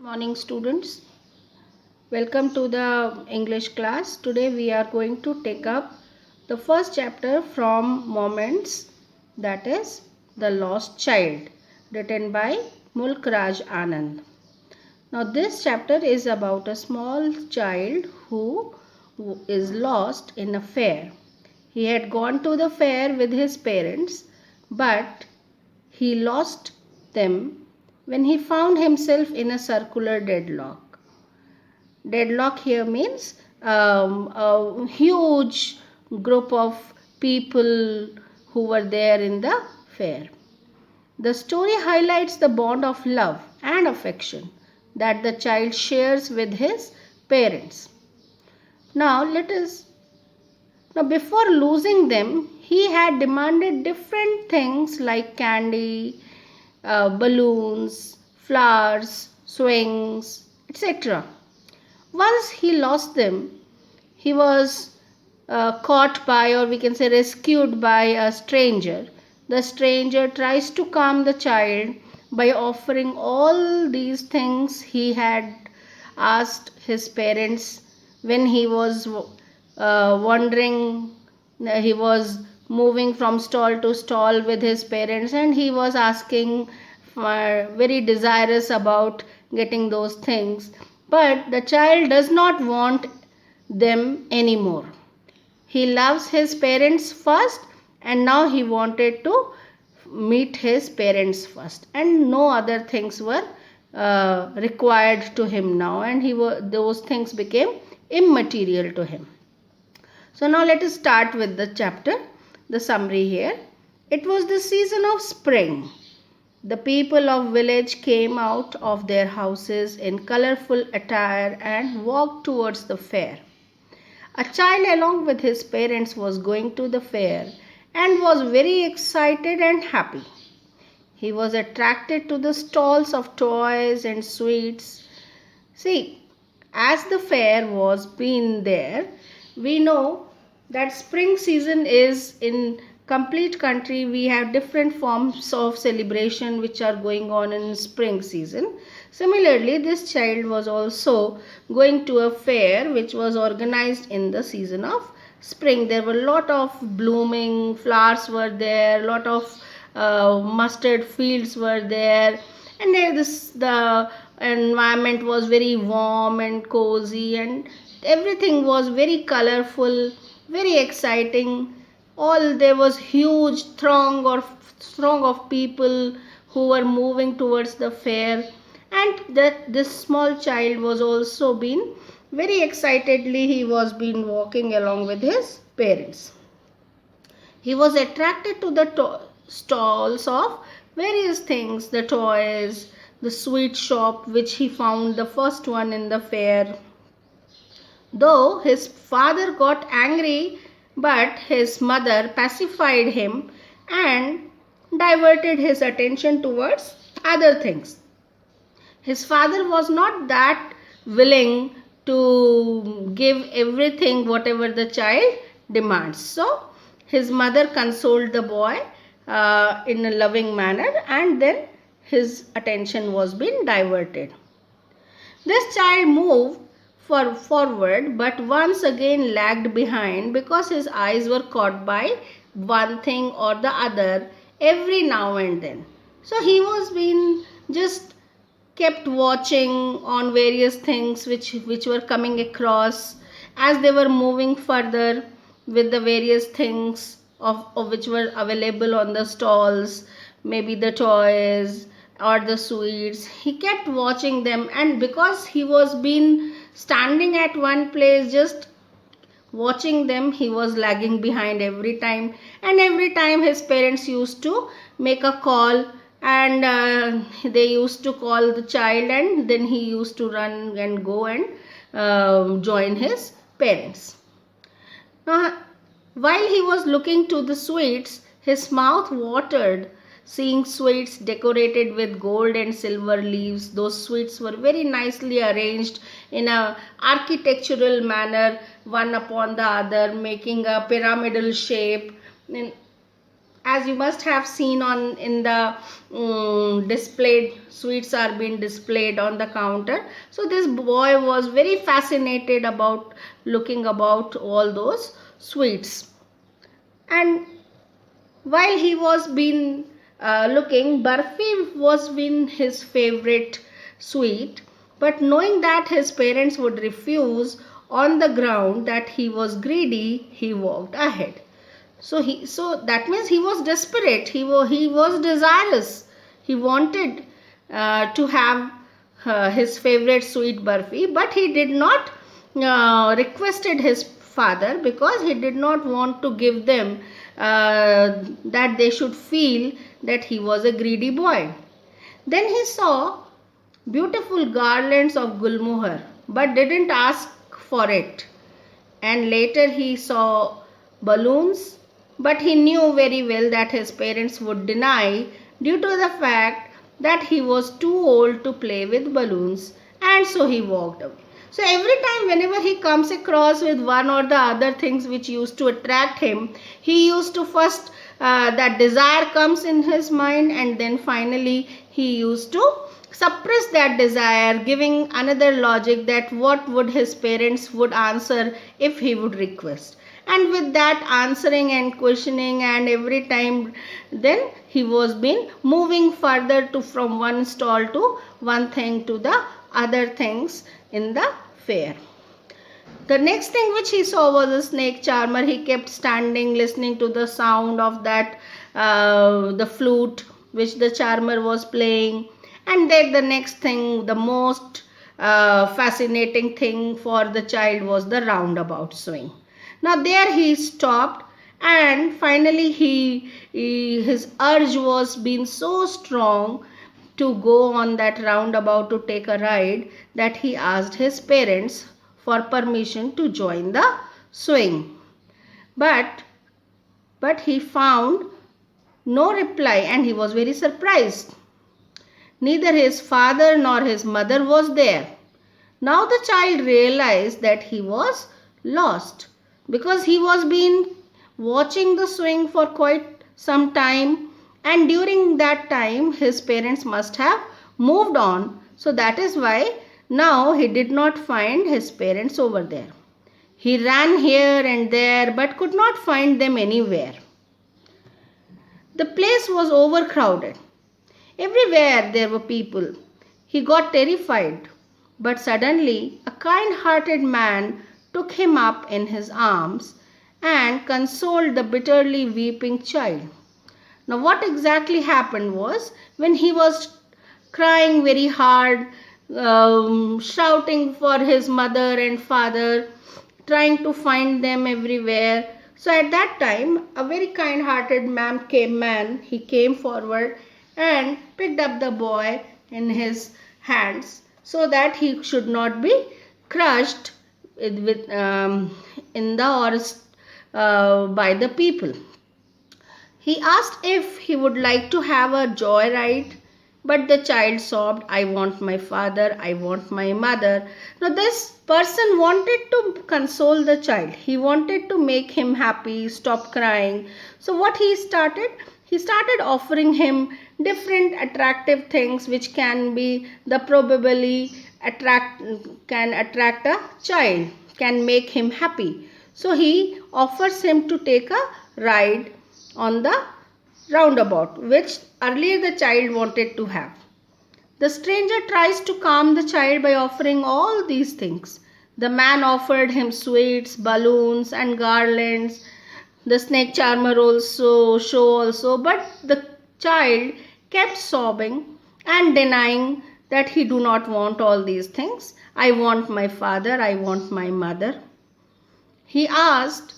Morning students, welcome to the English class. Today we are going to take up the first chapter from Moments, that is The Lost Child, written by Mulk Raj Anand. Now this chapter is about a small child who is lost in a fair. He had gone to the fair with his parents, but he lost them when he found himself in a circular deadlock. Deadlock here means a huge group of people who were there in the fair. The story highlights the bond of love and affection that the child shares with his parents. Now before losing them, he had demanded different things like candy, balloons, flowers, swings, etc. Once he lost them, he was caught by, or we can say rescued by, a stranger. The stranger tries to calm the child by offering all these things he had asked his parents when he was wandering. He was moving from stall to stall with his parents, and he was asking for, very desirous about getting those things. But the child does not want them anymore. He loves his parents first, and now he wanted to meet his parents first, and no other things were required to him now, and those things became immaterial to him. So now let us start with the chapter, the summary here. It was the season of spring. The people of village came out of their houses in colorful attire and walked towards the fair. A child along with his parents was going to the fair and was very excited and happy. He was attracted to the stalls of toys and sweets. See, as the fair was been there, we know that spring season is in complete country. We have different forms of celebration which are going on in spring season. Similarly, this child was also going to a fair which was organized in the season of spring. There were a lot of blooming flowers were there, lot of mustard fields were there, and the environment was very warm and cozy, and everything was very colorful, very exciting. All there was huge throng of people who were moving towards the fair, and that this small child was also been very excitedly, he was been walking along with his parents. He was attracted to the stalls of various things, the toys, the sweet shop which he found the first one in the fair. Though his father got angry, but his mother pacified him and diverted his attention towards other things. His father was not that willing to give everything whatever the child demands. So his mother consoled the boy in a loving manner, and then his attention was being diverted. This child moved forward, but once again lagged behind because his eyes were caught by one thing or the other every now and then. So he was being just kept watching on various things which were coming across as they were moving further with the various things of which were available on the stalls, maybe the toys or the sweets. He kept watching them, and because he was been standing at one place just watching them, he was lagging behind every time, and every time his parents used to make a call, and they used to call the child, and then he used to run and go and join his parents. Now, while he was looking to the sweets, his mouth watered seeing sweets decorated with gold and silver leaves. Those sweets were very nicely arranged in a architectural manner, one upon the other, making a pyramidal shape. as you must have seen on in the displayed sweets are being displayed on the counter. So this boy was very fascinated about looking about all those sweets, and while he was been looking, barfi was been his favorite sweet, but knowing that his parents would refuse on the ground that he was greedy, he walked ahead. So that means he was desperate. He was desirous. He wanted to have his favorite sweet barfi, but he did not requested his father because he did not want to give them that they should feel that he was a greedy boy. Then he saw beautiful garlands of gulmohar but didn't ask for it. And later he saw balloons, but he knew very well that his parents would deny due to the fact that he was too old to play with balloons, and so he walked away. So every time whenever he comes across with one or the other things which used to attract him, he used to first that desire comes in his mind, and then finally he used to suppress that desire, giving another logic that what would his parents would answer if he would request. And with that answering and questioning, and every time then he was been moving further to from one stall to one thing to the other things in the fair. The next thing which he saw was a snake charmer. He kept standing listening to the sound of that the flute which the charmer was playing. And then the next thing, the most fascinating thing for the child was the roundabout swing. Now there he stopped, and finally his urge was being so strong to go on that roundabout to take a ride that he asked his parents for permission to join the swing. But he found no reply, and he was very surprised. Neither his father nor his mother was there. Now the child realized that he was lost, because he was been watching the swing for quite some time, and during that time his parents must have moved on. So that is why now he did not find his parents over there. He ran here and there but could not find them anywhere. The place was overcrowded. Everywhere there were people. He got terrified, but suddenly a kind-hearted man took him up in his arms and consoled the bitterly weeping child. Now what exactly happened was, when he was crying very hard, shouting for his mother and father, trying to find them everywhere. So at that time, a very kind-hearted man, he came forward and picked up the boy in his hands so that he should not be crushed in the or by the people. He asked if he would like to have a joy ride, but the child sobbed, "I want my father, I want my mother." Now this person wanted to console the child. He wanted to make him happy, stop crying. So what he started? He started offering him different attractive things which can be the probably can attract a child, can make him happy. So he offers him to take a ride on the roundabout, which earlier the child wanted to have. The stranger tries to calm the child by offering all these things. The man offered him sweets, balloons and garlands, the snake charmer also, but the child kept sobbing and denying that he do not want all these things. "I want my father, I want my mother." He asked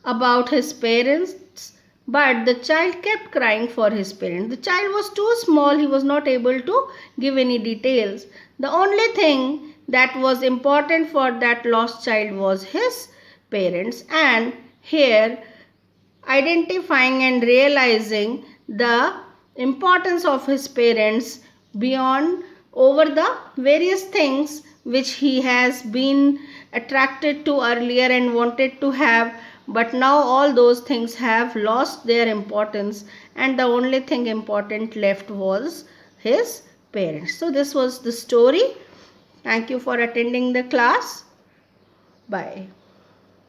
about his parents, but the child kept crying for his parents. The child was too small, he was not able to give any details. The only thing that was important for that lost child was his parents, and here identifying and realizing the importance of his parents beyond over the various things which he has been attracted to earlier and wanted to have, but now all those things have lost their importance, and the only thing important left was his parents. So this was the story. Thank you for attending the class. Bye.